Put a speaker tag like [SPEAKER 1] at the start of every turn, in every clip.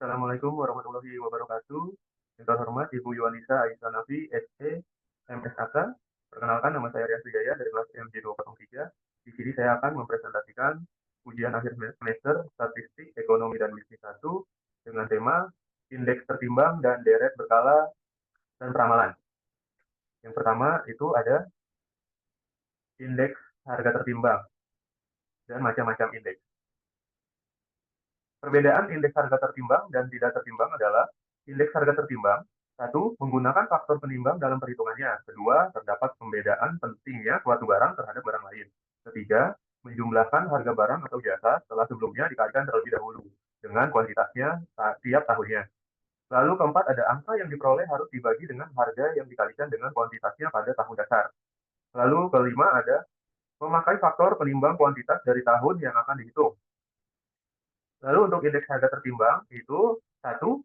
[SPEAKER 1] Assalamualaikum warahmatullahi wabarakatuh. Yang terhormat Ibu Yuanisa Aisyah Nafi, SE, MSAK. Perkenalkan, nama saya Rias Wijaya dari kelas MJ203. Di sini saya akan mempresentasikan ujian akhir semester Statistik, Ekonomi, dan Bisnis 1 dengan tema Indeks Tertimbang dan Deret Berkala dan Peramalan. Yang pertama itu ada indeks harga tertimbang dan macam-macam indeks. Perbedaan indeks harga tertimbang dan tidak tertimbang adalah indeks harga tertimbang, satu, menggunakan faktor penimbang dalam perhitungannya. Kedua, terdapat pembedaan pentingnya suatu barang terhadap barang lain. Ketiga, menjumlahkan harga barang atau jasa setelah sebelumnya dikalikan terlebih dahulu dengan kuantitasnya tiap tahunnya. Lalu keempat, ada angka yang diperoleh harus dibagi dengan harga yang dikalikan dengan kuantitasnya pada tahun dasar. Lalu kelima, ada memakai faktor penimbang kuantitas dari tahun yang akan dihitung. Lalu untuk indeks harga tertimbang itu satu,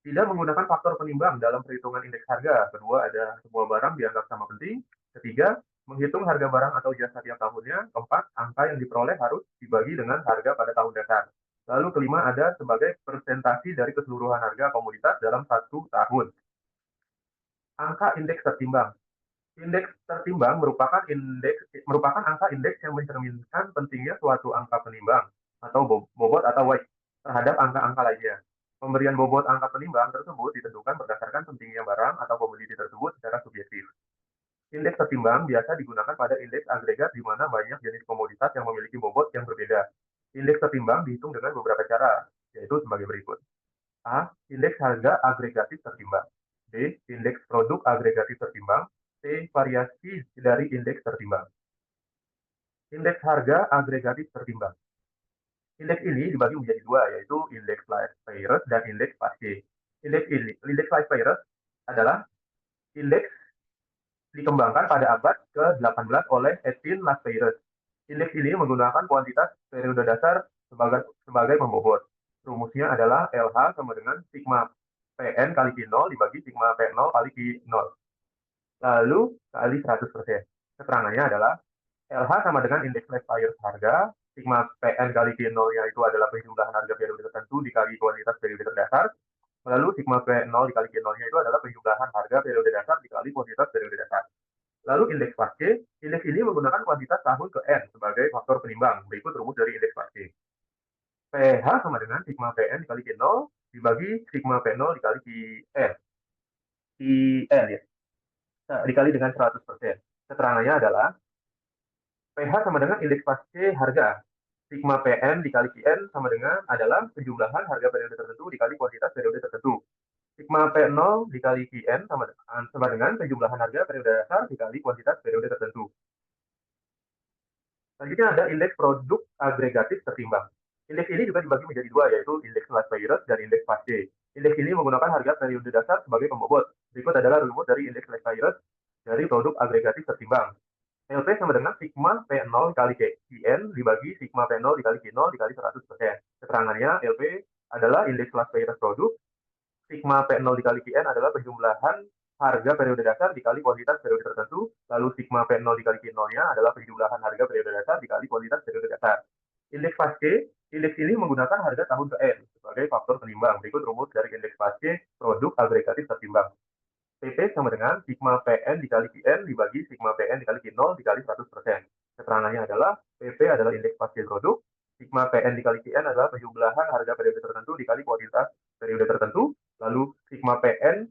[SPEAKER 1] tidak menggunakan faktor penimbang dalam perhitungan indeks harga. Kedua, ada semua barang dianggap sama penting. Ketiga, menghitung harga barang atau jasa tiap tahunnya. Keempat, angka yang diperoleh harus dibagi dengan harga pada tahun dasar. Lalu kelima, ada sebagai persentasi dari keseluruhan harga komoditas dalam satu tahun. Angka indeks tertimbang. Indeks tertimbang merupakan angka indeks yang mencerminkan pentingnya suatu angka penimbang atau bobot atau weight terhadap angka-angka lainnya. Pemberian bobot angka penimbang tersebut ditentukan berdasarkan pentingnya barang atau komoditi tersebut secara subjektif. Indeks tertimbang biasa digunakan pada indeks agregat di mana banyak jenis komoditas yang memiliki bobot yang berbeda. Indeks tertimbang dihitung dengan beberapa cara, yaitu sebagai berikut. A. Indeks harga agregatif tertimbang. B. Indeks produk agregatif tertimbang. C. Variasi dari indeks tertimbang. Indeks harga agregatif tertimbang. Indeks ini dibagi menjadi dua, yaitu indeks Life Payers dan indeks Paske. Indeks Life Payers adalah indeks dikembangkan pada abad ke-18 oleh Edwin Laspeyres. Indeks ini menggunakan kuantitas periode dasar sebagai pembobot. Rumusnya adalah LH sama dengan sigma PN kali Q0 dibagi sigma P0 kali Q0. Lalu kali 100%. Keterangannya adalah LH sama dengan indeks Life Payers harga, sigma PN kali Q0-nya itu adalah penjumlahan harga periode tertentu dikali kuantitas periode terdasar. Lalu sigma P0 dikali Q0-nya itu adalah penjumlahan harga periode dasar dikali kuantitas periode dasar. Lalu indeks Paske, indeks ini menggunakan kuantitas tahun ke N sebagai faktor penimbang. Berikut rumus dari indeks Paske. PH sama dengan sigma PN dikali Q0 dibagi sigma P0 dikali Qn. Qn ya. Nah, dikali dengan 100%. Keterangannya adalah PH sama dengan indeks Paske harga. Sigma PN dikali Qn sama dengan adalah penjumlahan harga periode tertentu dikali kuantitas periode tertentu. Sigma P0 dikali Qn sama dengan penjumlahan harga periode dasar dikali kuantitas periode tertentu. Selanjutnya ada indeks produk agregatif tertimbang. Indeks ini juga dibagi menjadi dua, yaitu indeks Laspeyres dan indeks Paske. Indeks ini menggunakan harga periode dasar sebagai pembobot. Berikut adalah rumus dari indeks Laspeyres dari produk agregatif tertimbang. LP sama dengan sigma P0 kali Qn dibagi sigma P0 dikali Q0 dikali 100%. Keterangannya, LP adalah indeks Laspeyres produk, sigma P0 dikali Qn adalah penjumlahan harga periode dasar dikali kuantitas periode tertentu, lalu sigma P0 dikali Q0-nya adalah penjumlahan harga periode dasar dikali kuantitas periode dasar. Indeks Paske, indeks ini menggunakan harga tahun ke N sebagai faktor penimbang. Berikut rumus dari indeks Paske produk agregatif tertimbang. PP sama dengan sigma PN dikali Qn dibagi sigma PN dikali Q0 dikali 100%. Keterangannya adalah PP adalah indeks Paske produk, sigma PN dikali Qn adalah penjumlahan harga periode tertentu dikali kuantitas periode tertentu, lalu sigma PN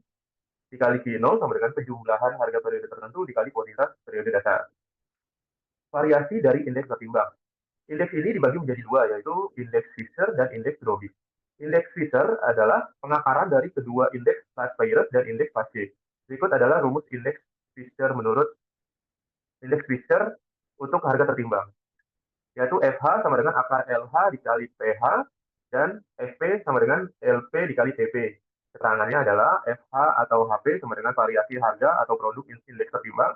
[SPEAKER 1] dikali Q0 sama dengan penjumlahan harga periode tertentu dikali kuantitas periode dasar. Variasi dari indeks tertimbang. Indeks ini dibagi menjadi dua, yaitu indeks Fisher dan indeks Drobis. Indeks Fisher adalah pengakaran dari kedua indeks Laspeyres dan indeks Paske. Berikut adalah rumus indeks Fisher menurut indeks Fisher untuk harga tertimbang, yaitu FH sama dengan akar LH dikali PH dan FP sama dengan LP dikali TP. Keterangannya adalah FH atau HP sama dengan variasi harga atau produk indeks tertimbang,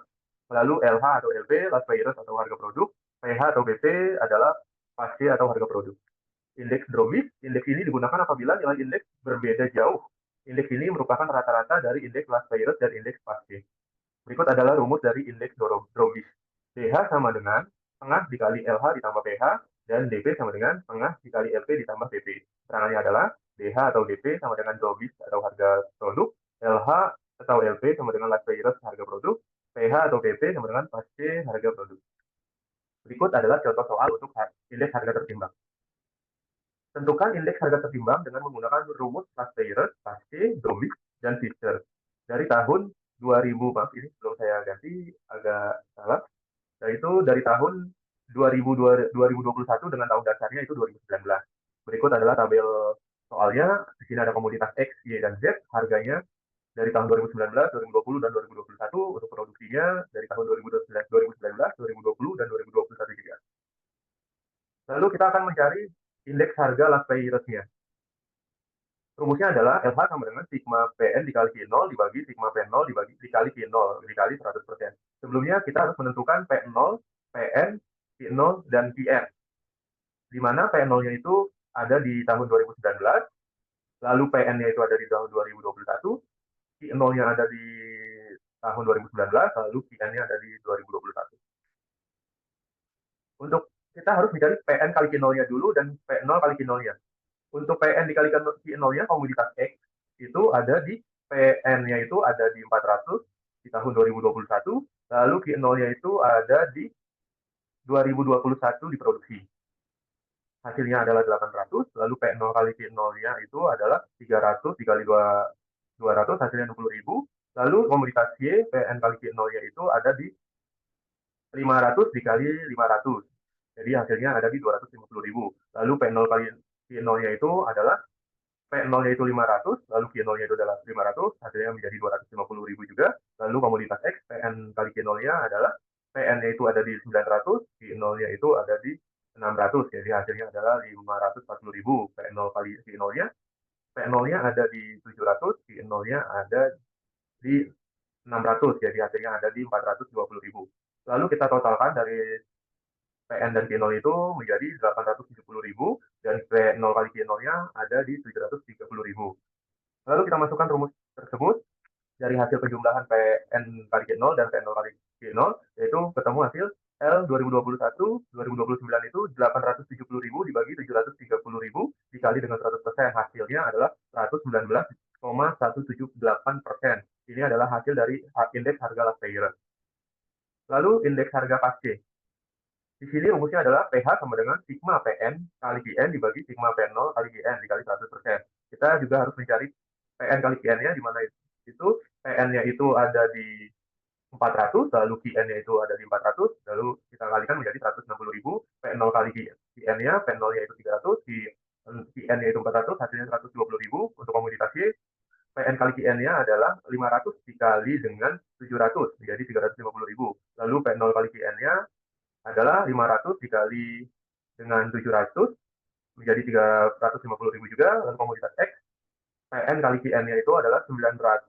[SPEAKER 1] lalu LH atau LP Laspeyres atau harga produk, PH atau BP adalah Paske atau harga produk. Indeks Drobis, indeks ini digunakan apabila nilai indeks berbeda jauh. Indeks ini merupakan rata-rata dari indeks Laspeyres dan indeks Paske. Berikut adalah rumus dari indeks Drobis. DH sama dengan tengah dikali LH ditambah PH, dan DP sama dengan tengah dikali LP ditambah PP. Keterangannya adalah DH atau DP sama dengan drawbis atau harga produk, LH atau LP sama dengan last payers harga produk, PH atau PP sama dengan pasca harga produk. Berikut adalah contoh soal untuk indeks harga tertimbang. Tentukan indeks harga tertimbang dengan menggunakan rumus last payers, pasca, drawbis, dan Fisher. Dari tahun 2000, maaf ini belum saya ganti, agak salah. Yaitu dari tahun 2021 dengan tahun dasarnya itu 2019. Berikut adalah tabel soalnya. Di sini ada komoditas X, Y, dan Z. Harganya dari tahun 2019, 2020, dan 2021. Untuk produksinya dari tahun 2019, 2020, dan 2021 juga. Lalu kita akan mencari indeks harga last payers-nya. Rumusnya adalah LH sama dengan sigma PN dikali Q0 dibagi sigma P0 dikali Q0 dikali 100%. Sebelumnya kita harus menentukan P0, PN, Q0, dan Qn. Di mana P0-nya itu ada di tahun 2019, lalu PN-nya itu ada di tahun 2021, Q0-nya ada di tahun 2019, lalu Qn-nya ada di 2021. Untuk kita harus mencari PN kali Q0-nya dulu dan P0 kali Q0-nya. Untuk PN dikalikan Q0-nya komoditas X itu ada di PN-nya itu ada di 400 di tahun 2021, lalu Q0-nya itu ada di 2021 diproduksi. Hasilnya adalah 800, lalu P0 kali Q0-nya itu adalah 300 dikali 200, hasilnya 60.000. Lalu komoditas Y, PN kali Q0-nya itu ada di 500 dikali 500. Jadi hasilnya ada di 250.000. Lalu P0 kali Q0-nya itu adalah P0-nya itu 500, lalu Q0-nya itu adalah 500, hasilnya menjadi 250.000 juga. Lalu komoditas X, PN kali Q0-nya adalah PN-nya itu ada di 900, Q0-nya itu ada di 600, jadi hasilnya adalah 540.000. P0 kali Q0-nya, P0-nya ada di 700, Q0-nya ada di 600, jadi hasilnya ada di 420.000. Lalu kita totalkan dari PN dan Q0 itu menjadi 870.000 dan P0 kali Q0-nya ada di 730.000. Lalu kita masukkan rumus tersebut dari hasil penjumlahan PN kali Q0 dan P0 kali Q0, yaitu ketemu hasil L 2021, 2029 itu 870.000 dibagi 730.000 dikali dengan 100%. Hasilnya adalah 119,178%. Ini adalah hasil dari indeks harga last payer. Lalu indeks harga pasca. Di sini rumusnya adalah PH sama dengan sigma PN kali Qn dibagi sigma P0 kali Qn dikali 100%. Kita juga harus mencari PN kali Qn-nya, di mana itu PN-nya itu ada di 400, lalu Qn-nya itu ada di 400, lalu kita kalikan menjadi 160.000, P0 kali Qn-nya, P0-nya itu 300, Qn-nya itu 400, hasilnya 120.000. Untuk komoditas Y, PN kali Qn-nya adalah 500 dikali dengan 700, menjadi 350.000. Lalu P0 kali Qn-nya adalah 500 dikali dengan 700 menjadi 350.000 juga. Lalu komoditas X, PN kali Qn-nya itu adalah 900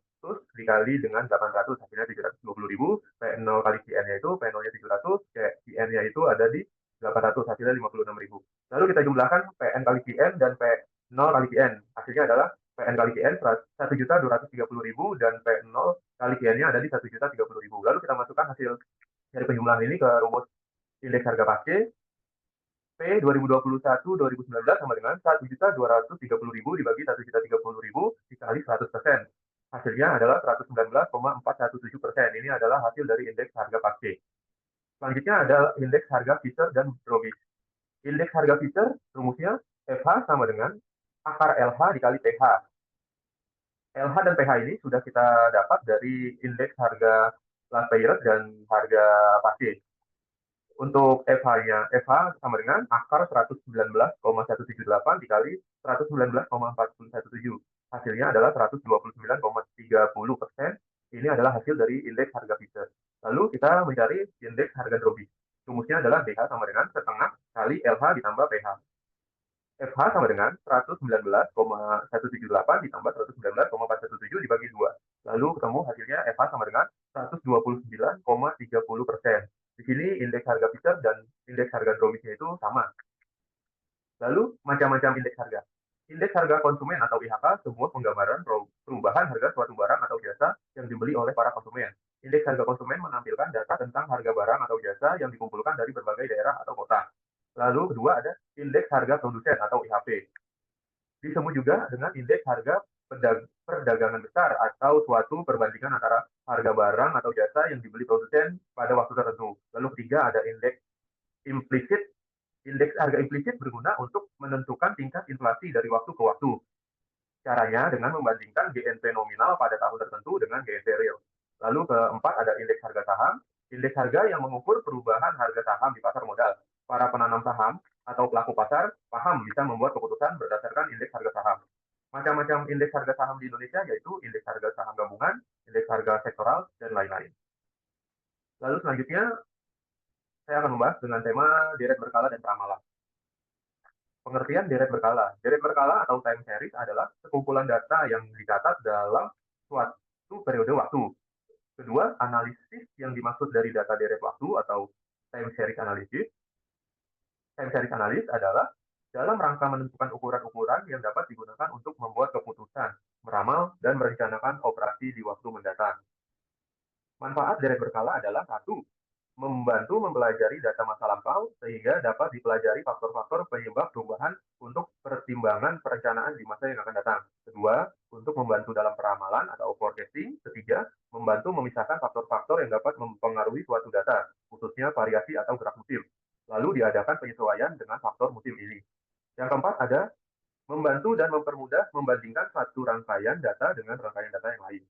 [SPEAKER 1] dikali dengan 800, hasilnya 320.000. P0 kali Qn-nya itu, P0-nya 700, Qn-nya itu ada di 800, hasilnya 56.000. Lalu kita jumlahkan PN kali Qn dan P0 kali Qn. Hasilnya adalah PN kali Qn 1.230.000 dan P0 kali Qn-nya ada di 1.030.000. Lalu kita masukkan hasil dari penjumlahan ini ke rumus indeks harga pasca. P 2021-2019 sama dengan 1.230.000 dibagi 1.030.000 dikali 100%. Hasilnya adalah 119,417%. Ini adalah hasil dari indeks harga pasca. Selanjutnya ada indeks harga Fisher dan Drawbis. Indeks harga Fisher rumusnya FH sama dengan akar LH dikali PH. LH dan PH ini sudah kita dapat dari indeks harga last payers dan harga pasca. Untuk FH-nya, FH sama dengan akar 119,178 dikali 119,417. Hasilnya adalah 129,30%. Ini adalah hasil dari indeks harga Fisher. Lalu kita mencari indeks harga Drawbis. Rumusnya adalah DH sama dengan setengah kali LH ditambah PH. FH sama dengan 119,178 ditambah 119,417 dibagi 2. Lalu ketemu hasilnya FH sama dengan 129,30%. Di sini indeks harga Fisher dan indeks harga Drawbisnya itu sama. Lalu macam-macam indeks harga. Indeks harga konsumen atau IHK sebuah penggambaran perubahan harga suatu barang atau jasa yang dibeli oleh para konsumen. Indeks harga konsumen menampilkan data tentang harga barang atau jasa yang dikumpulkan dari berbagai daerah atau kota. Lalu kedua ada indeks harga produsen atau IHP. Disebut juga dengan indeks harga perdagangan besar atau suatu perbandingan antara harga barang atau jasa yang dibeli produsen pada waktu tertentu. Lalu ketiga ada indeks implisit. Indeks harga implisit berguna untuk menentukan tingkat inflasi dari waktu ke waktu. Caranya dengan membandingkan GNP nominal pada tahun tertentu dengan GNP real. Lalu keempat ada indeks harga saham. Indeks harga yang mengukur perubahan harga saham di pasar modal. Para penanam saham atau pelaku pasar paham bisa membuat keputusan berdasarkan indeks harga saham. Macam-macam indeks harga saham di Indonesia yaitu indeks harga saham gabungan, indeks harga sektoral, dan lain-lain. Lalu selanjutnya saya akan membahas dengan tema deret berkala dan ramalan. Pengertian deret berkala. Deret berkala atau time series adalah sekumpulan data yang dicatat dalam suatu periode waktu. Kedua, analisis yang dimaksud dari data deret waktu atau time series analysis. Time series analysis adalah dalam rangka menentukan ukuran-ukuran yang dapat digunakan untuk membuat keputusan, meramal, dan merencanakan operasi di waktu mendatang. Manfaat deret berkala adalah satu, membantu mempelajari data masa lampau sehingga dapat dipelajari faktor-faktor penyebab perubahan untuk pertimbangan perencanaan di masa yang akan datang. Kedua, untuk membantu dalam peramalan atau forecasting. Ketiga, membantu memisahkan faktor-faktor yang dapat mempengaruhi suatu data, khususnya variasi atau gerak musim. Lalu diadakan penyesuaian dengan faktor musim ini. Yang keempat ada membantu dan mempermudah membandingkan satu rangkaian data dengan rangkaian data yang lain.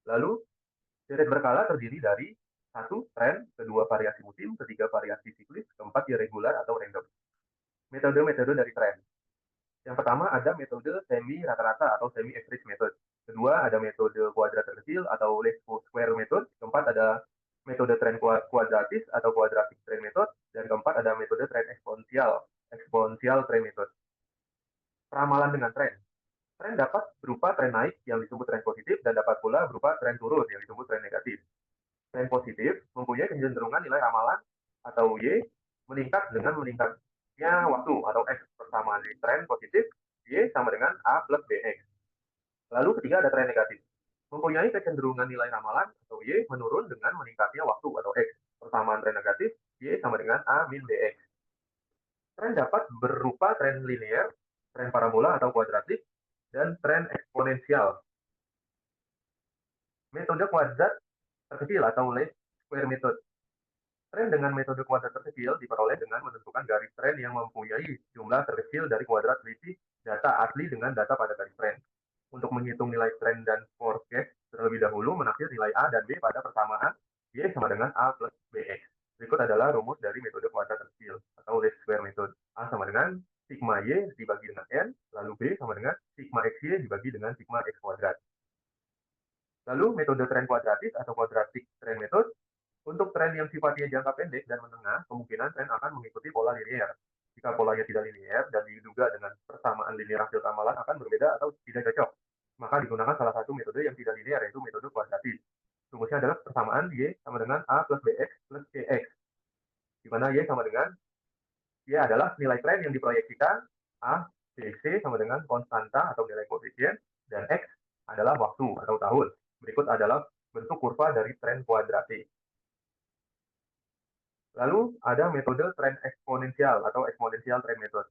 [SPEAKER 1] Lalu deret berkala terdiri dari satu, tren, kedua, variasi musim, ketiga, variasi siklis, keempat, irregular atau random. Metode-metode dari tren. Yang pertama ada metode semi rata-rata atau semi average method. Kedua ada metode kuadrat terkecil atau least square method. Keempat ada metode tren kuadratis atau quadratic trend method. Dan keempat ada metode tren eksponensial trend method. Peramalan dengan tren. Tren dapat berupa tren naik yang disebut tren positif dan dapat pula berupa tren turun yang disebut tren negatif. Tren positif mempunyai kecenderungan nilai ramalan atau Y meningkat dengan meningkatnya waktu atau X. Persamaan tren positif Y sama dengan A plus BX. Lalu ketiga ada tren negatif. Mempunyai kecenderungan nilai ramalan atau Y menurun dengan meningkatnya waktu atau X. Persamaan tren negatif Y sama dengan A min BX. Tren dapat berupa tren linear, tren parabola atau kuadratik, dan tren eksponensial. Metode kuadrat terkecil atau least square method. Tren dengan metode kuadrat terkecil diperoleh dengan menentukan garis tren yang mempunyai jumlah terkecil dari kuadrat selisih data asli dengan data pada garis tren. Untuk menghitung nilai tren dan forecast terlebih dahulu menaksir nilai A dan B pada persamaan Y sama dengan A plus BX. Berikut adalah rumus dari metode kuadrat terkecil atau least square method. A sama dengan sigma Y dibagi dengan N, lalu B sama dengan sigma XY dibagi dengan sigma X kuadrat. Lalu metode tren kuadratis atau quadratic trend method. Untuk tren yang sifatnya jangka pendek dan menengah, kemungkinan tren akan mengikuti pola linear. Jika polanya tidak linear dan diduga dengan persamaan linear hasil ramalan akan berbeda atau tidak cocok, maka digunakan salah satu metode yang tidak linear yaitu metode kuadratis. Rumusnya adalah persamaan Y sama dengan A plus BX plus CX, di mana Y sama dengan Y adalah nilai tren yang diproyeksikan, A, B, C sama dengan konstanta atau nilai koefisien, dan X adalah waktu atau tahun. Berikut adalah bentuk kurva dari tren kuadratik. Lalu ada metode tren eksponensial atau eksponensial trend method.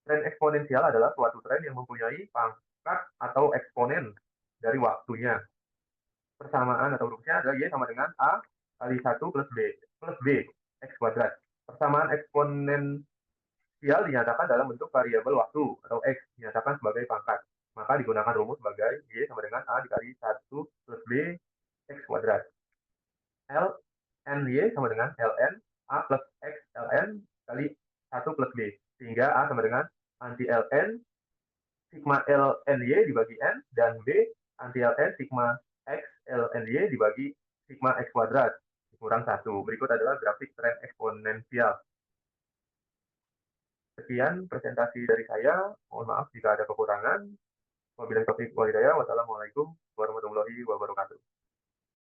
[SPEAKER 1] Tren eksponensial adalah suatu tren yang mempunyai pangkat atau eksponen dari waktunya. Persamaan atau rumusnya adalah Y sama dengan A kali 1 plus B X kuadrat. Persamaan eksponensial dinyatakan dalam bentuk variabel waktu atau X dinyatakan sebagai pangkat. Maka digunakan rumus sebagai Y sama dengan A dikali 1 plus B X kuadrat. LNY sama dengan ln A plus X ln kali 1 plus B. Sehingga A sama dengan anti ln sigma lny dibagi N dan B anti ln sigma X lny dibagi sigma X kuadrat dikurang 1. Berikut adalah grafik tren eksponensial. Sekian presentasi dari saya. Mohon maaf jika ada kekurangan. Wabillahi taufiq wal hidayah. Wassalamualaikum warahmatullahi wabarakatuh.